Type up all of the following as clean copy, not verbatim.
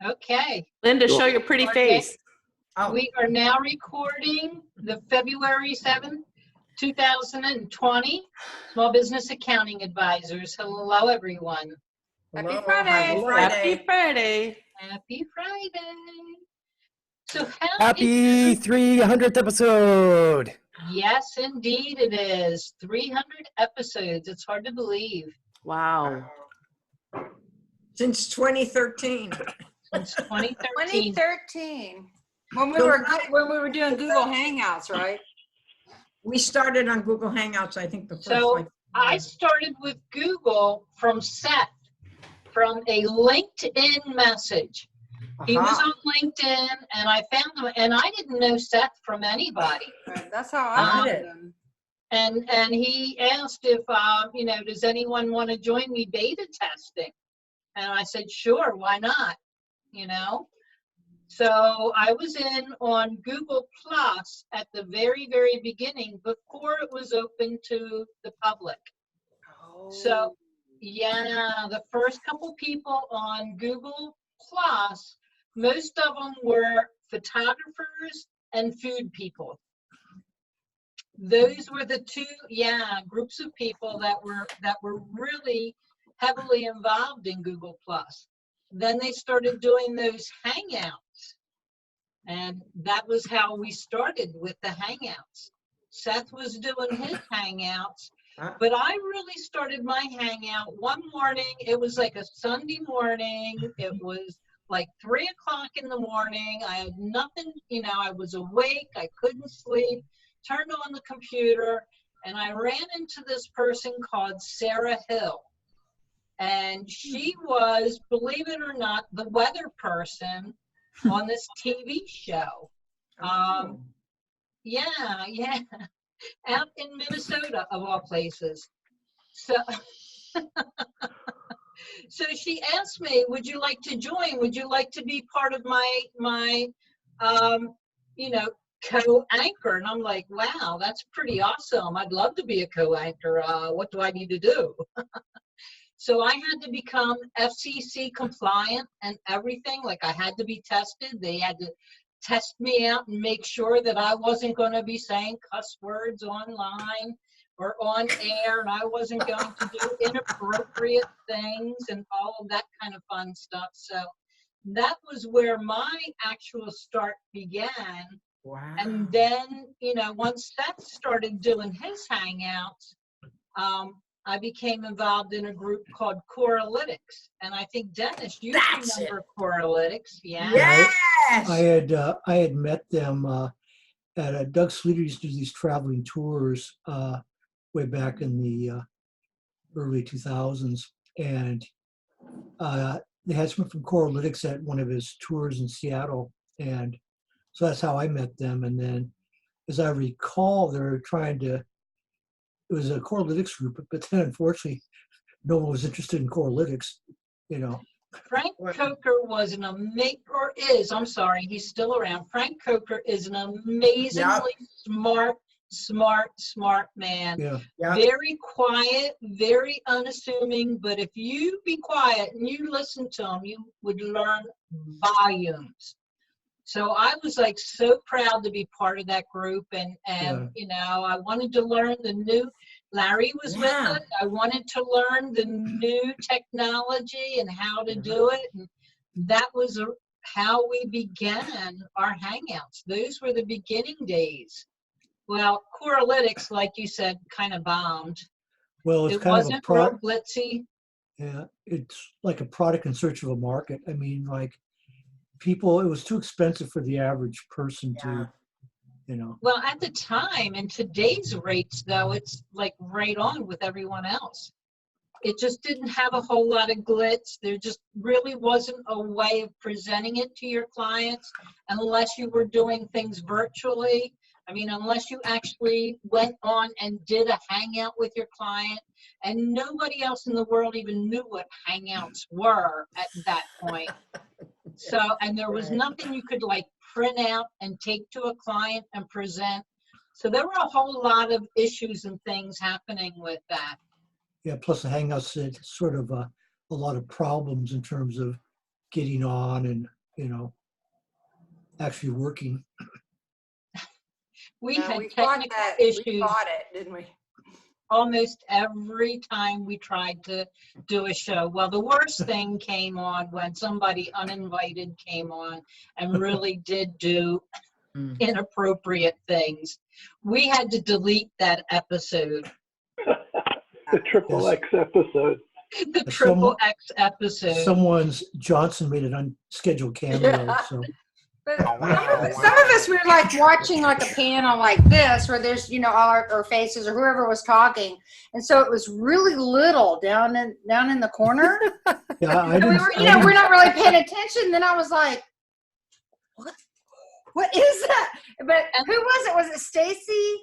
Okay. Linda, show your pretty face. Oh, We are now recording the February 7th, 2020 Small Business Accounting Advisors. Hello, everyone. hello, Happy Friday. happy Happy Friday. Happy Friday. So how Happy 300th episode. Yes, indeed it is. 300 episodes. It's hard to believe. Wow. Since 2013. Since 2013. 2013. When we were doing Google Hangouts, right? We started on Google Hangouts, I think the first So I started with Google from Seth, from a LinkedIn message. He was on LinkedIn, and I found him, and I didn't know Seth from anybody. Right, that's how I Got found it. them. And he asked if, does anyone want to join me beta testing? And I said, sure, why not? So I was in on Google Plus at the very, very beginning before it was open to the public. So, yeah, the first couple people on Google Plus, most of them were photographers and food people. Those were the two, groups of people that were really heavily involved in Google Plus. Then they started doing those Hangouts, and that was how we started with the Hangouts. Seth was doing his Hangouts, but I really started my Hangout one morning. It was like a Sunday morning. It was like 3 o'clock in the morning. I had nothing, I was awake. I couldn't sleep. Turned on the computer, and I ran into this person called Sarah Hill. And she was, believe it or not, the weather person on this TV show. Out in Minnesota, of all places. So, so she asked me, would you like to join? Would you like to be part of my co-anchor? And I'm like, wow, that's pretty awesome. I'd love to be a co-anchor. What do I need to do? So I had to become FCC compliant and everything. Like I had to be tested. They had to test me out and make sure that I wasn't going to be saying cuss words online or on air, and I wasn't going to do inappropriate things and all of that kind of fun stuff. So that was where my actual start began. Wow. And then, once Seth started doing his Hangouts, I became involved in a group called Coralytics. And I think, Dennis, you remember Coralytics. Yeah. Yes! I had met them at Doug Sleater used to do these traveling tours way back in the early 2000s. And they had someone from Coralytics at one of his tours in Seattle. And so that's how I met them. And then, as I recall, they were it was a Coralytics group, but then unfortunately, no one was interested in Coralytics, Frank Coker was an I'm sorry, he's still around. Frank Coker is an amazingly smart man. Yeah. Very quiet, very unassuming, but if you be quiet and you listen to him, you would learn volumes. So I was like so proud to be part of that group, and I wanted to learn the new. Larry was with us. I wanted to learn the new technology and how to do it, and that was how we began our Hangouts. Those were the beginning days. Well, Coralytics, like you said, kind of bombed. Well, it's it kind wasn't of a real glitzy. Yeah, it's like a product in search of a market. I mean, like people, it was too expensive for the average person to, Well, at the time, in today's rates, though, it's like right on with everyone else. It just didn't have a whole lot of glitz. There just really wasn't a way of presenting it to your clients unless you were doing things virtually. I mean, unless you actually went on and did a Hangout with your client, and nobody else in the world even knew what Hangouts were at that point. So, and there was nothing you could like print out and take to a client and present. So there were a whole lot of issues and things happening with that. Yeah, plus the Hangouts had sort of a lot of problems in terms of getting on and, actually working. We No, had we fought technical that. We issues fought it, didn't we? almost every time we tried to do a show. Well, the worst thing came on when somebody uninvited came on and really did do Mm. inappropriate things. We had to delete that episode, The triple X episode. the triple X episode. Someone's Johnson made an unscheduled cameo, Yeah. so. But some of us we were like watching like a panel like this where there's all our faces or whoever was talking, and so it was really little down in the corner. Yeah, I And we didn't, were I didn't- we're not really paying attention. Then I was like, what is that? But who was it? Was it Stacy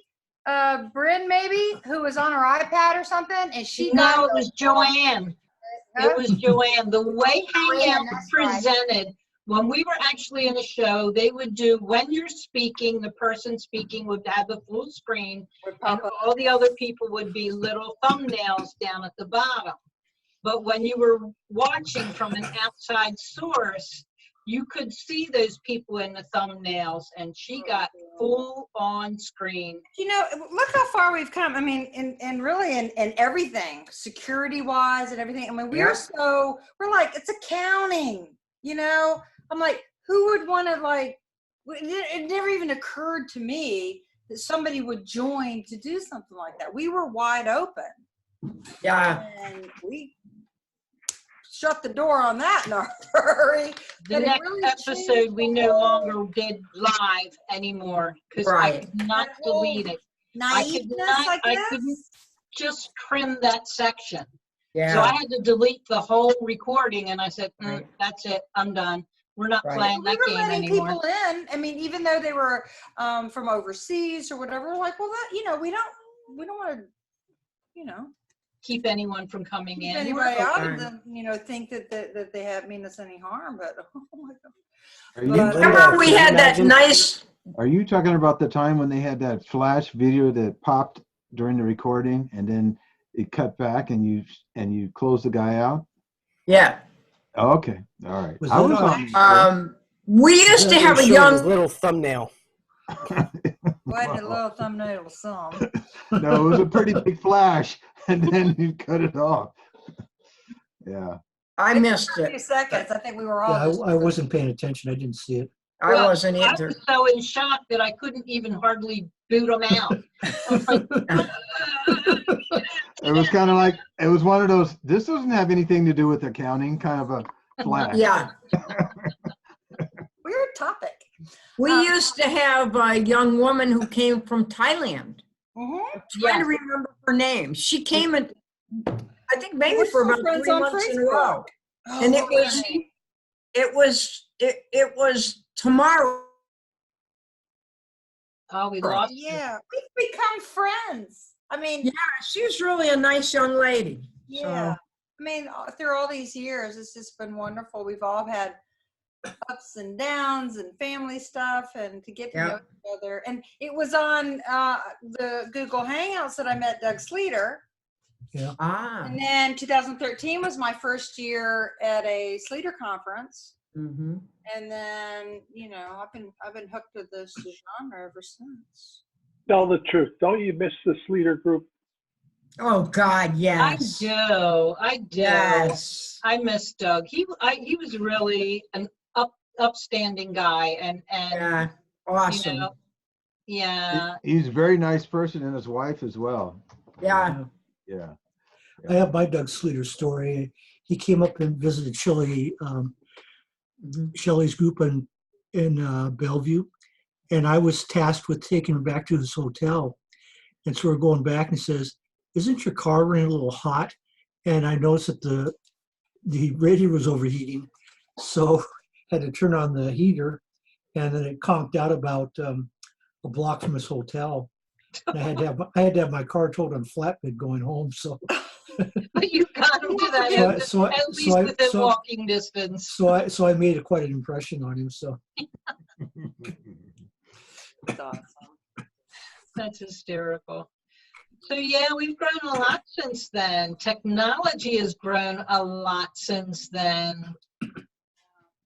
Bryn maybe who was on her iPad or something? And she No, it was Joanne. Huh? It was Joanne. The way Hangout that's right. presented, when we were actually in a show, they would do, when you're speaking, the person speaking would have the full screen, and all the other people would be little thumbnails down at the bottom. But when you were watching from an outside source, you could see those people in the thumbnails, and she got full on screen. Look how far we've come. I mean, and really in everything, security wise and everything. I mean, we're like, it's accounting, I'm like, who would want to it never even occurred to me that somebody would join to do something like that. We were wide open. Yeah. And we shut the door on that in a hurry. The But it next really episode, changed we the no whole longer did live anymore because I Right. could not That whole delete it. I could naiveness, not, I I guess. couldn't just trim that section. So I Yeah. had to delete the whole recording, and I said, Right. that's it, I'm done. We're not Right. playing We that were game letting anymore. people in. I mean, even though they were from overseas or whatever, we're like, well, that we don't want to, Keep anyone from coming keep in. anybody We're out open. of them, think that they have mean us any harm. But oh my god, Are you, But- Remember we had that nice, are you talking about the time when they had that flash video that popped during the recording and then it cut back and you closed the guy out? yeah. Oh, okay. All right. Was I that was on- on. We used to have a Showed his young, little thumbnail. wasn't a little thumbnail of some. No, it was a pretty big flash and then you cut it off. Yeah. I missed A few it. seconds. I think we were all. Yeah, just- I wasn't paying attention. I didn't see it. I Well, wasn't I either. was so in shock that I couldn't even hardly boot them out. I was like, It was kind of like, it was one of those, this doesn't have anything to do with accounting, kind of a flash. Yeah. Weird topic. We used to have a young woman who came from Thailand. Mm-hmm. Trying to remember her name. She came in, I think maybe We're for still about friends 3 on months in a Facebook. row. And it was tomorrow. oh, we lost you. Yeah, we've become friends. I mean, Yeah, she was really a nice young lady. yeah. I mean, through all these years, it's just been wonderful. We've all had ups and downs and family stuff, and to get to know each other. And it was on the Google Hangouts that I met Doug Sleater. Ah. And then 2013 was my first year at a Sleater conference. Mm-hmm. And then, I've been hooked to this genre ever since. Tell the truth. Don't you miss the Sleater group? Oh God, yes. I do. Yes. I miss Doug. He was really an upstanding guy, and Yeah. Awesome. Yeah. He's a very nice person and his wife as well. Yeah. Yeah. I have my Doug Sleater story. He came up and visited Shelley's group in Bellevue, and I was tasked with taking him back to his hotel. And so we're going back, and he says, "Isn't your car running a little hot?" And I noticed that the radiator was overheating, so had to turn on the heater, and then it conked out about a block from his hotel. And I had to have my car towed on flatbed going home. So But you got him to that end, at least within walking distance. So I made quite an impression on him. So That's awesome. That's hysterical. So yeah, we've grown a lot since then. Technology has grown a lot since then.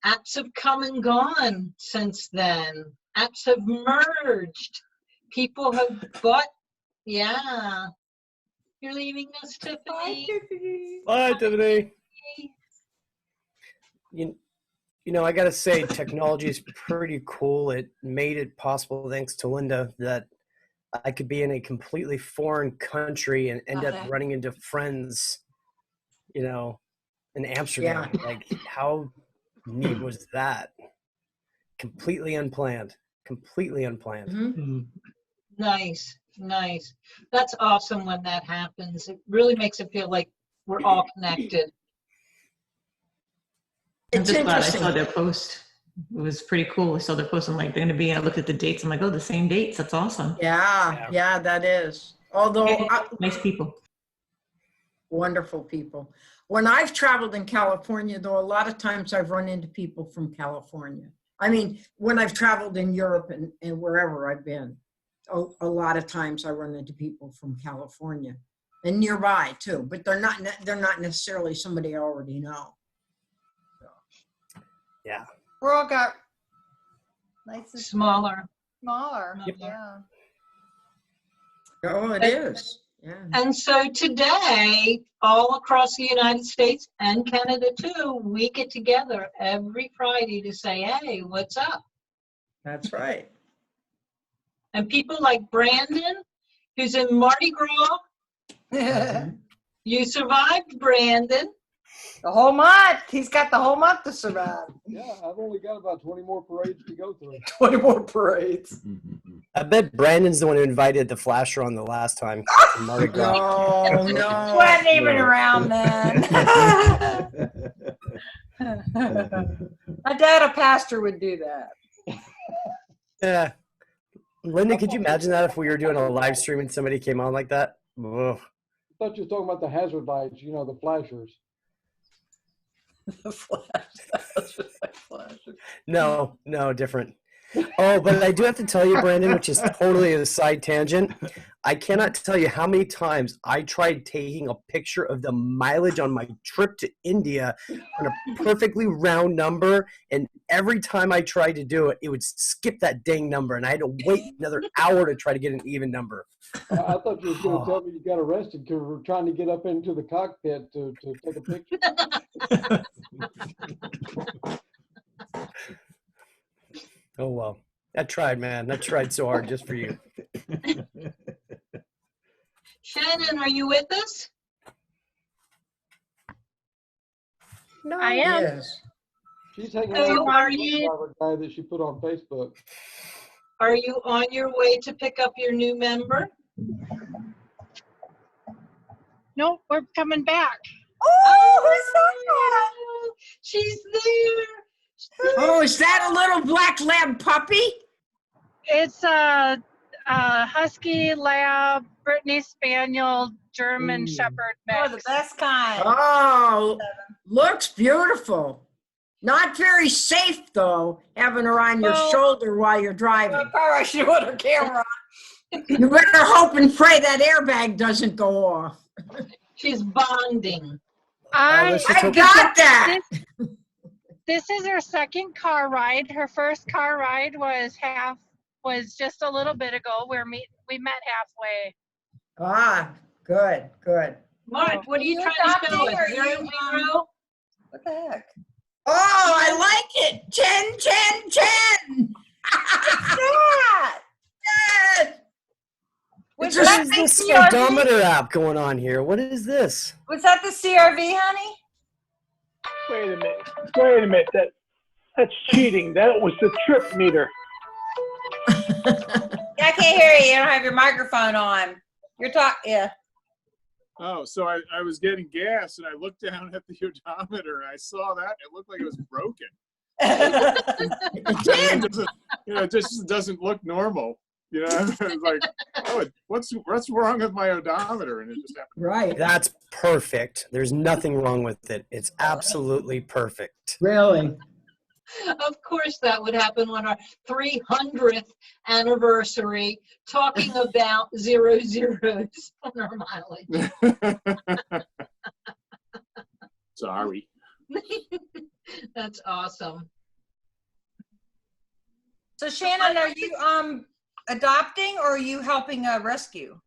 apps have come and gone since then. Apps have merged. People have bought, yeah. You're leaving us, Tiffany. Bye, Tiffany. You know, I gotta say, technology is pretty cool. It made it possible, thanks to Linda, that I could be in a completely foreign country and end up running into friends, you know, in Amsterdam. Yeah. Like, how neat was that? Completely unplanned. Completely unplanned. Mhm. Nice, nice. That's awesome when that happens. It really makes it feel like we're all connected. I'm It's just glad I interesting. saw their post. It was pretty cool. I saw their post. I'm like, they're going to be, I looked at the dates. I'm like, oh, the same dates. That's awesome. Yeah, that is. Although, Nice people. wonderful people. When I've traveled in California, though, a lot of times I've run into people from California. I mean, when I've traveled in Europe and wherever I've been, a lot of times I run into people from California and nearby too, but they're not necessarily somebody I already know. Yeah. We're all got nice and Smaller. smaller. Yep. Yeah. Oh, it is. Yeah. And so today, all across the United States and Canada too, we get together every Friday to say, hey, what's up? That's right. And people like Brandon, who's in Mardi Gras, The you survived, Brandon. whole month. He's got the whole month to survive. Yeah, I've only got about 20 more parades to go through. 20 more parades. I bet Brandon's the one who invited the flasher on the last time. from Mardi Gras. No, no. Wasn't even around then. My dad, a pastor, would do that. Yeah. Linda, could you imagine that if we were doing a live stream and somebody came on like that? Ugh. I thought you were talking about the hazard lights, you know, the flashers. No, different. Oh, but I do have to tell you, Brandon, which is totally a side tangent. I cannot tell you how many times I tried taking a picture of the mileage on my trip to India on a perfectly round number, and every time I tried to do it, it would skip that dang number, and I had to wait another hour to try to get an even number. I thought you were going to tell me you got arrested because we were trying to get up into the cockpit to take a picture. Oh, well. I tried, man. I tried so hard just for you. Shannon, are you with us? No. I am. Yes. She's hanging So out are with you- the driver guy that she put on Facebook. Are you on your way to pick up your new member? Nope, we're coming back. Oh, she's there. Oh, is that a little black lab puppy? It's a Husky Lab, Brittany Spaniel, German Shepherd Oh, mix. the best kind. Oh, looks beautiful. Not very safe though, having her on your Well- shoulder while you're I driving. probably should put her camera on. You better hope and pray that airbag doesn't go off. She's bonding. I I got that. This is her second car ride. Her first car ride was just a little bit ago. We met halfway. Ah, good. Mark, what are you You trying to spell adopting or it? you, 0, What the heck? Oh, I like it. 10. That? Yes. Was What that is the this CRV? odometer app going on here? What is this? Was that the CRV, honey? Wait a minute. That's cheating. That was the trip meter. I can't hear you. You don't have your microphone on. You're talking. Yeah. Oh, so I was getting gas and I looked down at the odometer and I saw that. It looked like it was broken. It did. It just doesn't look normal. You know, it's like, oh, what's wrong with my odometer? And it just happened. Right. That's perfect. There's nothing wrong with it. It's absolutely perfect. Really. Of course that would happen on our 300th anniversary, talking about 00s on our mileage. Sorry. That's awesome. So Shannon, are you adopting or are you helping rescue?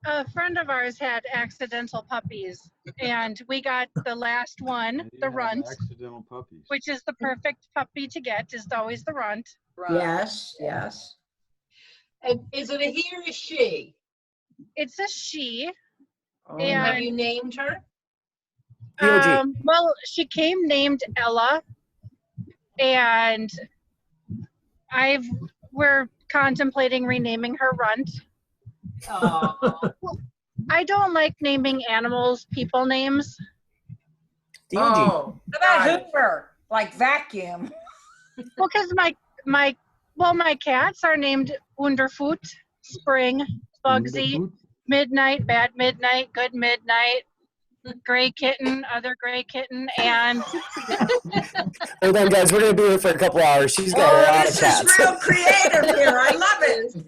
A friend of ours had accidental puppies, and we got the last one, the runt, Accidental puppies. which is the perfect puppy to get, is always the runt. Yes, yes. And is it a he or a she? It's a she. Oh, And Have you named her? POG. Well, she came named Ella, and we're contemplating renaming her Runt. Oh, I don't like naming animals people names. DOG. oh, How about got it. Hoover? Like vacuum. Well, because my cats are named Wonderfoot, Spring, Bugsy, Midnight, Bad Midnight, Good Midnight, Gray Kitten, Other Gray Kitten, and Hold on, guys. We're going to be here for a couple hours. She's got a Oh, lot this of cats. is real creative here. I love it.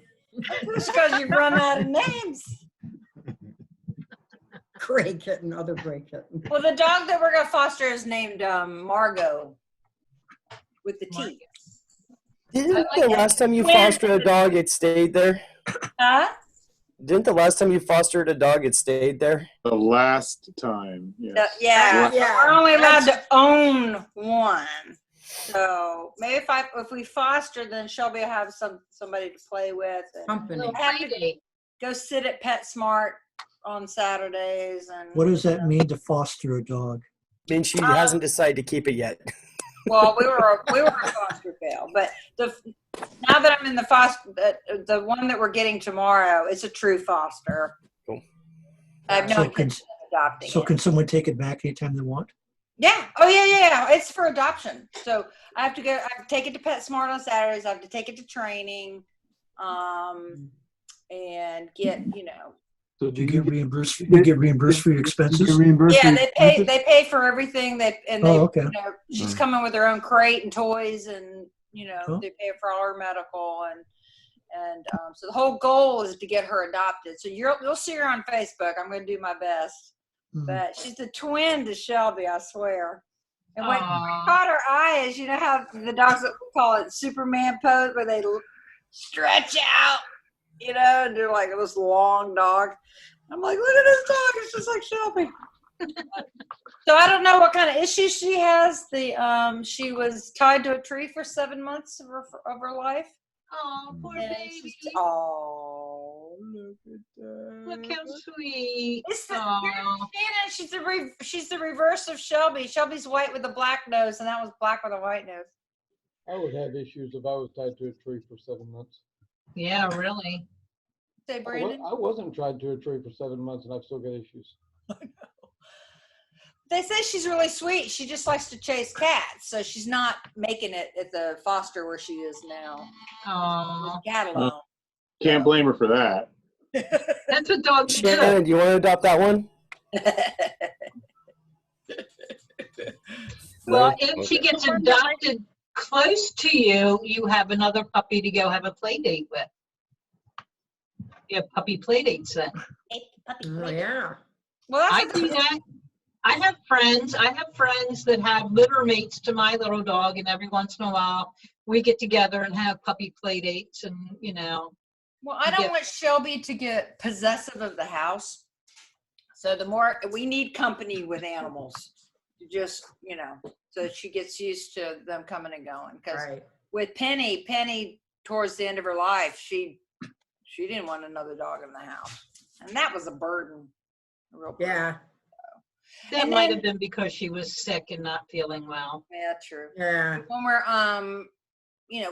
Just because you've run out of names. Gray kitten, other gray kitten. Well, the dog that we're gonna foster is named Margot, with the T. Didn't the last time you fostered a dog, it stayed there? Huh? Didn't the last time you fostered a dog, it stayed there? The last time, yes. Yeah, Yeah. we're only allowed to own one. So maybe if we foster, then Shelby will have somebody to play with. And Company. I have to go sit at PetSmart on Saturdays and. What does that mean to foster a dog? I mean, she hasn't decided to keep it yet. Well, we were a foster fail, but now that I'm in the foster, the one that we're getting tomorrow is a true foster. Cool. I have no So intention of adopting So it. can someone take it back anytime they want? Yeah. Oh, yeah. It's for adoption. So I have to take it to PetSmart on Saturdays. I have to take it to training, and get, So Do you get reimbursed? You get reimbursed for your expenses? Yeah, they pay for everything. Okay. She's coming with her own crate and toys, and Oh. they pay for all her medical, and so the whole goal is to get her adopted. So you'll see her on Facebook. I'm going to do my best, but she's the twin to Shelby, I swear. And when we caught her eyes, you know how the dogs that we call it Superman pose, where they stretch out, and they're like this long dog. I'm like, look at this dog. It's just like Shelby. So I don't know what kind of issues she has. She was tied to a tree for 7 months of her life. Oh, poor baby. Oh, look at that. Look how sweet. Shannon, she's the reverse of Shelby. Shelby's white with a black nose, and that was black with a white nose. I would have issues if I was tied to a tree for 7 months. Yeah, really. Say, Brandon? I wasn't tied to a tree for 7 months, and I've still got issues. They say she's really sweet. She just likes to chase cats, so she's not making it at the foster where she is now. Oh, Cat alone. Can't blame her for that. That's what dogs do. Shannon, do you want to adopt that one? Well, No? if she Okay. gets adopted close to you, you have another puppy to go have a play date with. You have puppy play dates then. Oh, yeah. Well, I do that. I have friends that have litter mates to my little dog, and every once in a while we get together and have puppy play dates, and Well, I don't want Shelby to get possessive of the house. So the more we need company with animals, just so she gets used to them coming and going. Because with Penny towards the end of her life, she didn't want another dog in the house, and that was a burden. A real burden. Yeah. that And might then- have been because she was sick and not feeling well. Yeah, true. Yeah. When we're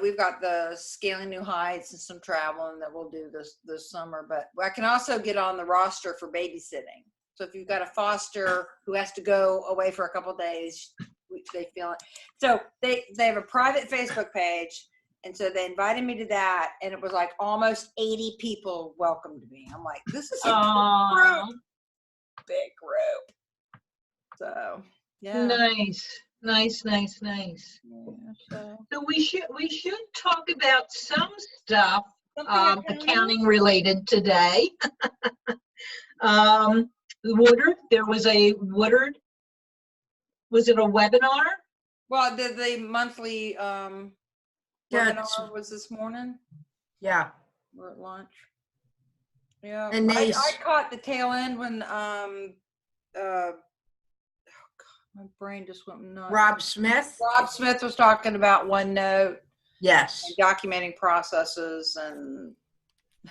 we've got the scaling new heights and some traveling that we'll do this summer, but I can also get on the roster for babysitting. So if you've got a foster who has to go away for a couple of days, they feel it. So they have a private Facebook page, and so they invited me to that, and it was like almost 80 people welcomed me. I'm like, this is a big group. So yeah. Nice. Yeah, So we should talk about some stuff Something accounting related today. Woodard, there was a Woodard Was it a webinar? Well, the monthly webinar was this morning. Yeah. We're at lunch. Yeah, And I they caught the tail end when oh God, my brain just went nuts. Rob Smith. Rob Smith was talking about OneNote. Yes. And documenting processes, and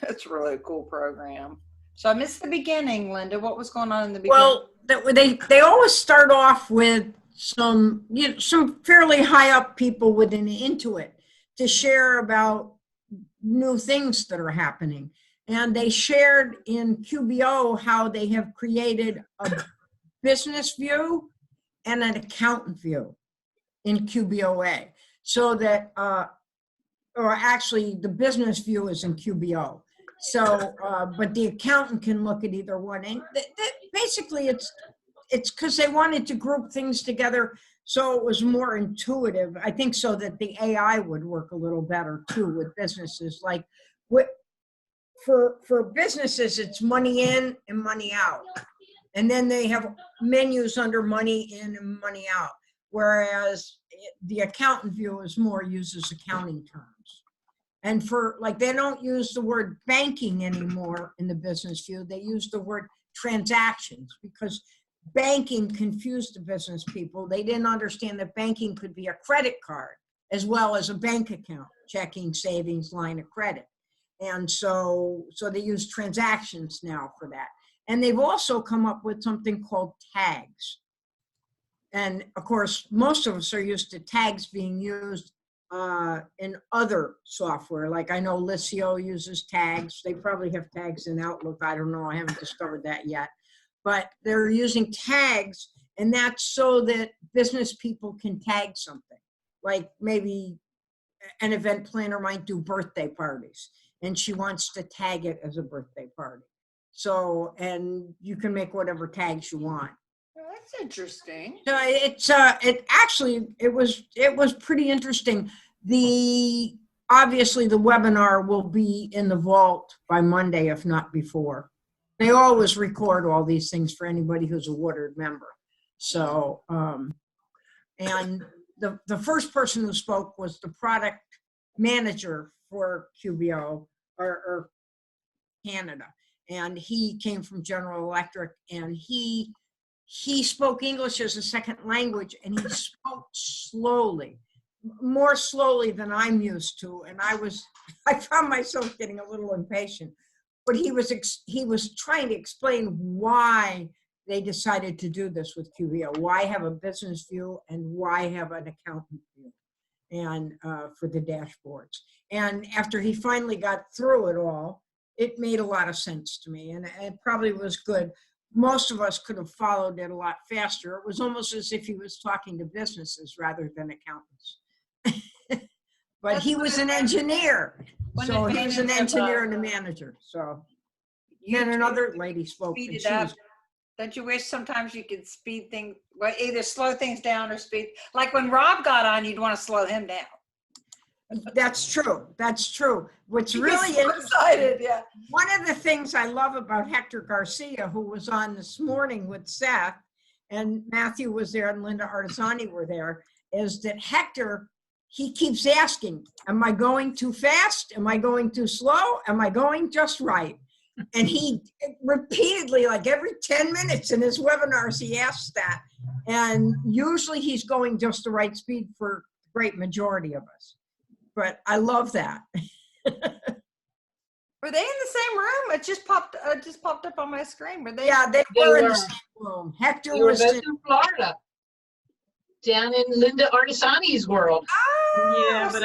it's really a cool program. So I missed the beginning, Linda. What was going on in the beginning? Well, they always start off with some fairly high up people within Intuit to share about new things that are happening. And they shared in QBO how they have created a business view and an accountant view in QBOA. So that, or actually the business view is in QBO. So, but the accountant can look at either one. And basically it's because they wanted to group things together so it was more intuitive. I think so that the AI would work a little better too with businesses. Like for businesses, it's money in and money out. And then they have menus under money in and money out. Whereas the accountant view is more uses accounting terms. And for like, they don't use the word banking anymore in the business view. They use the word transactions because banking confused the business people. They didn't understand that banking could be a credit card as well as a bank account, checking, savings, line of credit. And so they use transactions now for that. And they've also come up with something called tags. And of course, most of us are used to tags being used in other software. Like I know Liscio uses tags. They probably have tags in Outlook. I don't know. I haven't discovered that yet. But they're using tags, and that's so that business people can tag something. Like maybe an event planner might do birthday parties, and she wants to tag it as a birthday party. So, and you can make whatever tags you want. Well, that's interesting. So it was pretty interesting. Obviously the webinar will be in the vault by Monday, if not before. They always record all these things for anybody who's a Woodard member. So, and the first person who spoke was the product manager for QBO or Canada. And he came from General Electric, and he spoke English as a second language, and he spoke slowly, more slowly than I'm used to. And I found myself getting a little impatient. But he was trying to explain why they decided to do this with QBO, why have a business view and why have an accountant view, and for the dashboards. And after he finally got through it all, it made a lot of sense to me, and it probably was good. Most of us could have followed it a lot faster. It was almost as if he was talking to businesses rather than accountants. But he was an engineer. So he was an engineer and a manager. So then another lady spoke. Speed it up. Don't you wish sometimes you could speed things, well, either slow things down or speed? Like when Rob got on, you'd want to slow him down. That's true. That's true. What's He really gets so excited, yeah. One of the things I love about Hector Garcia, who was on this morning with Seth, and Matthew was there and Linda Artisani were there, is that Hector, he keeps asking, am I going too fast? Am I going too slow? Am I going just right? And he repeatedly, like every 10 minutes in his webinars, he asks that. And usually he's going just the right speed for the great majority of us. But I love that. Were they in the same room? It just popped up on my screen. Were they? Yeah, they were in the same room. Hector was in Florida, down in Linda Artisani's world. Oh, yeah, but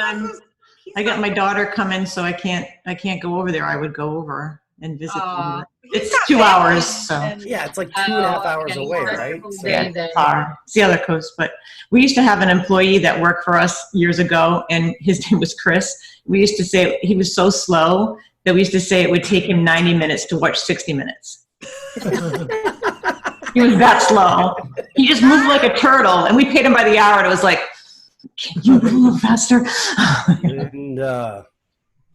I got my daughter coming, so I can't go over there. I would go over and visit them. It's 2 hours, so yeah, it's like 2.5 hours away, right? So, yeah, it's the other coast. But we used to have an employee that worked for us years ago, and his name was Chris. We used to say he was so slow that we used to say it would take him 90 minutes to watch 60 minutes. He was that slow. He just moved like a turtle, and we paid him by the hour, and it was like, can you move faster? And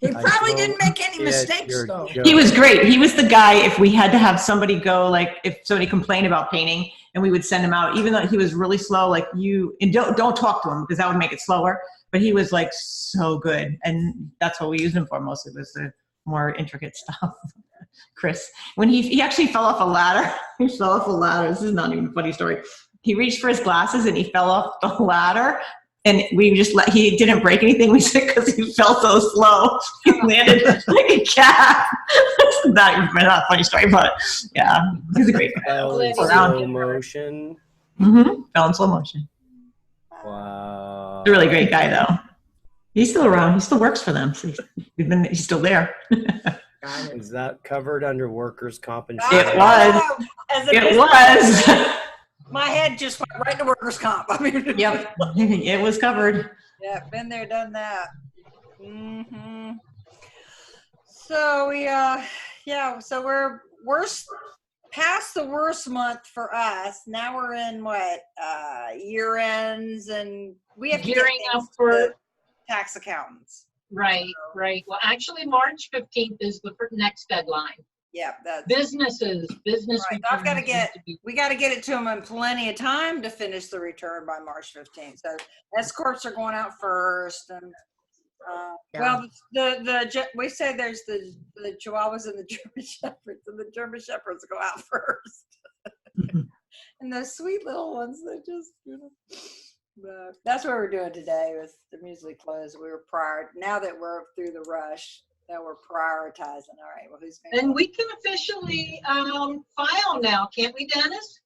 He probably know didn't make any it, mistakes you're though. He was great. He was the guy, if we had to have somebody go, like if somebody complained about painting and we would send him out, even though he was really slow, like and don't talk to him because that would make it slower. But he was like so good. And that's what we used him for mostly, was the more intricate stuff. Chris, when he actually fell off a ladder, he fell off a ladder. This is not even a funny story. He reached for his glasses and he fell off the ladder. And we just he didn't break anything. We said because he fell so slow, he landed like a cat. It's not a funny story, but yeah, he's a great guy. Fell in Around. slow motion. Fell in slow motion. Wow. He's a really great guy, though. He's still around. He still works for them. So he's still there. Is that covered under workers' compensation? It was. It was. My head just went right to workers' comp. I mean, Yep, it was covered. yeah, been there, done that. So we, yeah, so we're past the worst month for us. Now we're in what, year ends, and we have to Gearing get up things for- to tax accountants. Right. Well, actually, March 15th is the next deadline. Yeah, that's Business right. I've got to returns get, need to be- we got to get it to them in plenty of time to finish the return by March 15th. So S corps are going out first, and well, we say there's the Chihuahuas and the German Shepherds, and the German Shepherds go out first, and those sweet little ones that just, but that's what we're doing today. With the muesli closed, we were now that we're through the rush. That we're prioritizing. All right, well, who's going And we can officially file now, can't we, Dennis?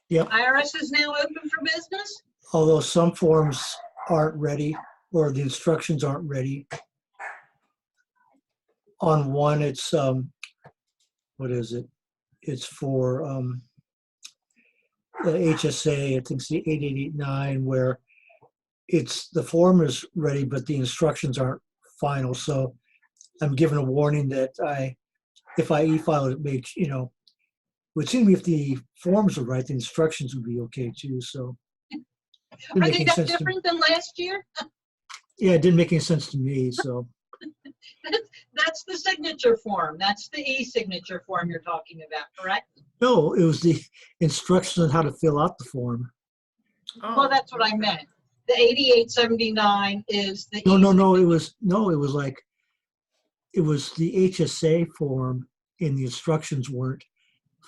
Yep. IRS is now open for business? Although some forms aren't ready or the instructions aren't ready. On one, it's, what is it? It's for the HSA, I think it's the 8889, where the form is ready, but the instructions aren't final. So I'm given a warning that if I e-file it, makes, it would seem if the forms are right, the instructions would be okay too. So Are they that different than last year? Yeah, it didn't make any sense to me. So That's the signature form. That's the e-signature form you're talking about, correct? no, it was the instructions on how to fill out the form. Well, that's what I meant. The 8879 is the No, it was the HSA form and the instructions weren't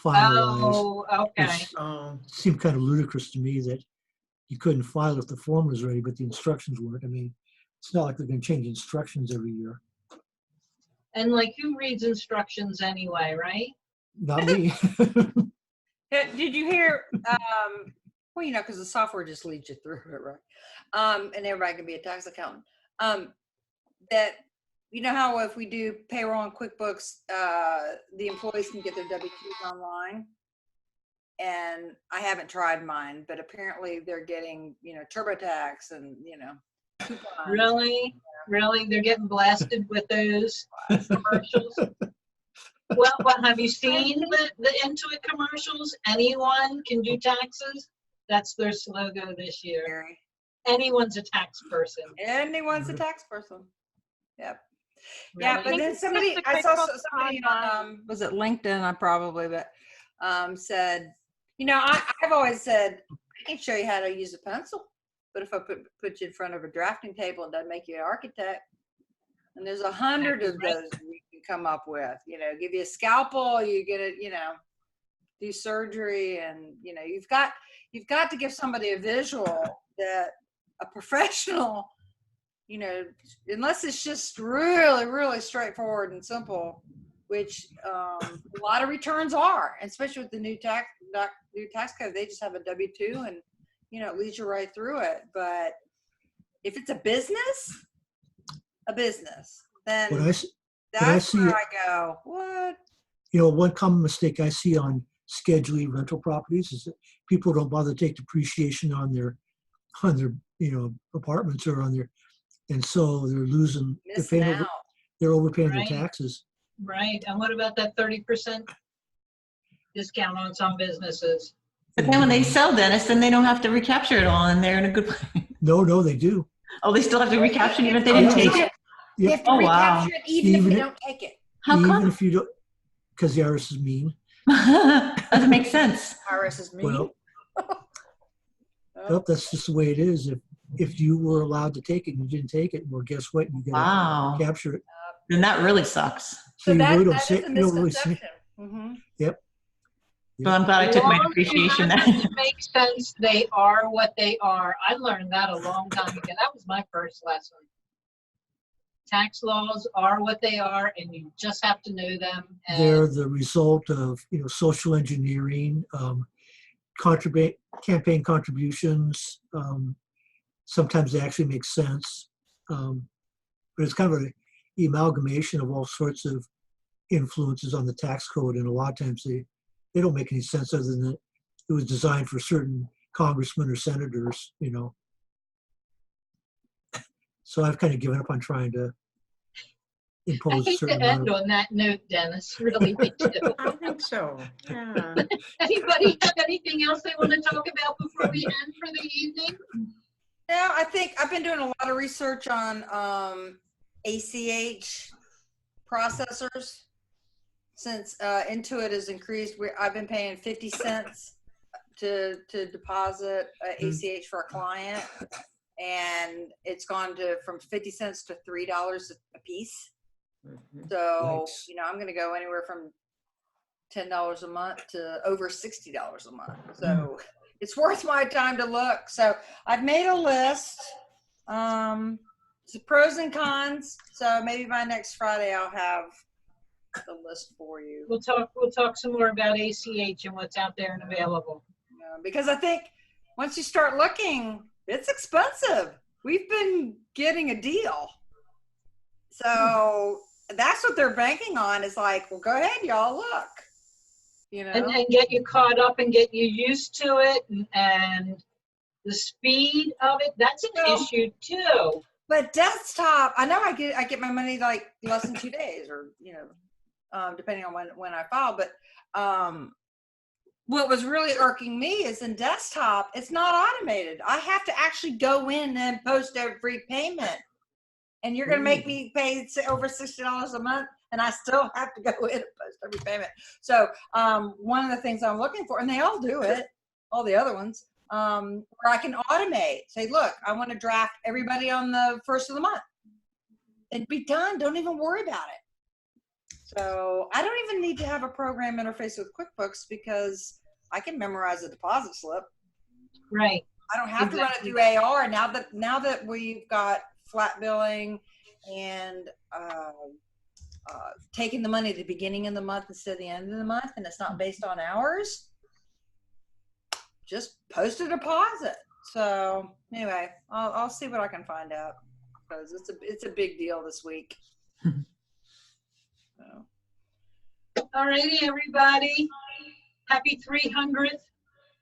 finalized. Oh, okay. It seemed kind of ludicrous to me that you couldn't file if the form was ready, but the instructions weren't. I mean, it's not like they're going to change instructions every year. And like, who reads instructions anyway, right? Not me. Did you hear? Well, because the software just leads you through it, right? And everybody can be a tax accountant. That how if we do payroll and QuickBooks, the employees can get their W-2s online. And I haven't tried mine, but apparently they're getting, TurboTax and coupons. Really, they're getting blasted with those commercials. Well, have you seen the Intuit commercials? Anyone can do taxes. That's their slogan this year. Anyone's a tax person. Anyone's a tax person. Yep. Really? Yeah, but then I saw somebody on, was it LinkedIn? Said, I've always said, I can show you how to use a pencil, but if I put you in front of a drafting table, it doesn't make you an architect. And there's 100 of those we can come up with. Give you a scalpel, you get it, do surgery, and you've got to give somebody a visual that a professional, unless it's just really, really straightforward and simple, which a lot of returns are, especially with the new tax code. They just have a W-2 and it leads you right through it. But if it's a business, then that's where I go, what? One common mistake I see on Schedule E rental properties is that people don't bother to take depreciation on their apartments or on their, and so they're losing, they're overpaying their taxes. Right. And what about that 30% discount on some businesses? But then when they sell, Dennis, then they don't have to recapture it all, and they're in a good place. No, they do. Oh, they still have to recapture even if they didn't take it? You Yep. have to Oh, wow. recapture it even if Even you if- don't take it. How Even come? if you don't, because the IRS is mean. Doesn't make sense. IRS is mean. Well, Oh. nope, that's just the way it is. If you were allowed to take it and you didn't take it, well, guess what? You gotta Wow. capture it. Then that really sucks. So you really don't that say, is a you don't really say. misconception. Mhm. Yep. Well, I'm glad I took my Laws and depreciation taxes then. make sense. They are what they are. I learned that a long time ago. That was my first lesson. Tax laws are what they are, and you just have to know them. They're And the result of, social engineering, campaign contributions. Sometimes they actually make sense. But it's kind of an amalgamation of all sorts of influences on the tax code. And a lot of times they don't make any sense other than that it was designed for certain congressmen or senators, So I've kind of given up on trying to I impose a hate certain to end amount of. on that note, Dennis. Really, me too. I think so. Yeah. Anybody have anything else they want to talk about before we end for the evening? No, I think I've been doing a lot of research on ACH processors. Since Intuit has increased, I've been paying 50 cents to deposit ACH for a client, and it's gone from 50 cents to $3 a piece. Mhm. So, Nice. I'm going to go anywhere from $10 a month to over $60 a month. So it's worth my time to look. So I've made a list. It's pros and cons. So maybe by next Friday I'll have the list for you. We'll talk some more about ACH and what's out there and available. Because I think once you start looking, it's expensive. We've been getting a deal. So that's what they're banking on, is like, well, go ahead, y'all, look. And get you caught up and get you used to it, and the speed of it, that's an issue too. But desktop, I know I get my money like less than 2 days, or depending on when I file. But what was really irking me is in desktop, it's not automated. I have to actually go in and post every payment, and you're going to make me pay over $60 a month, and I still have to go in and post every payment. So one of the things I'm looking for, and they all do it, all the other ones, where I can automate. Say, look, I want to draft everybody on the first of the month. It'd be done. Don't even worry about it. So I don't even need to have a program interface with QuickBooks, because I can memorize a deposit slip. Right. I don't have to run it through AR now that we've got flat billing and taking the money at the beginning of the month instead of the end of the month, and it's not based on hours. Just post a deposit. So anyway, I'll see what I can find out, because it's a big deal this week. So. All righty, everybody. Happy 300th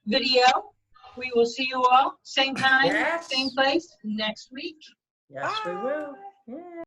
video. We will see you all same time, Yes. same place next week. Yes, we will. Yeah.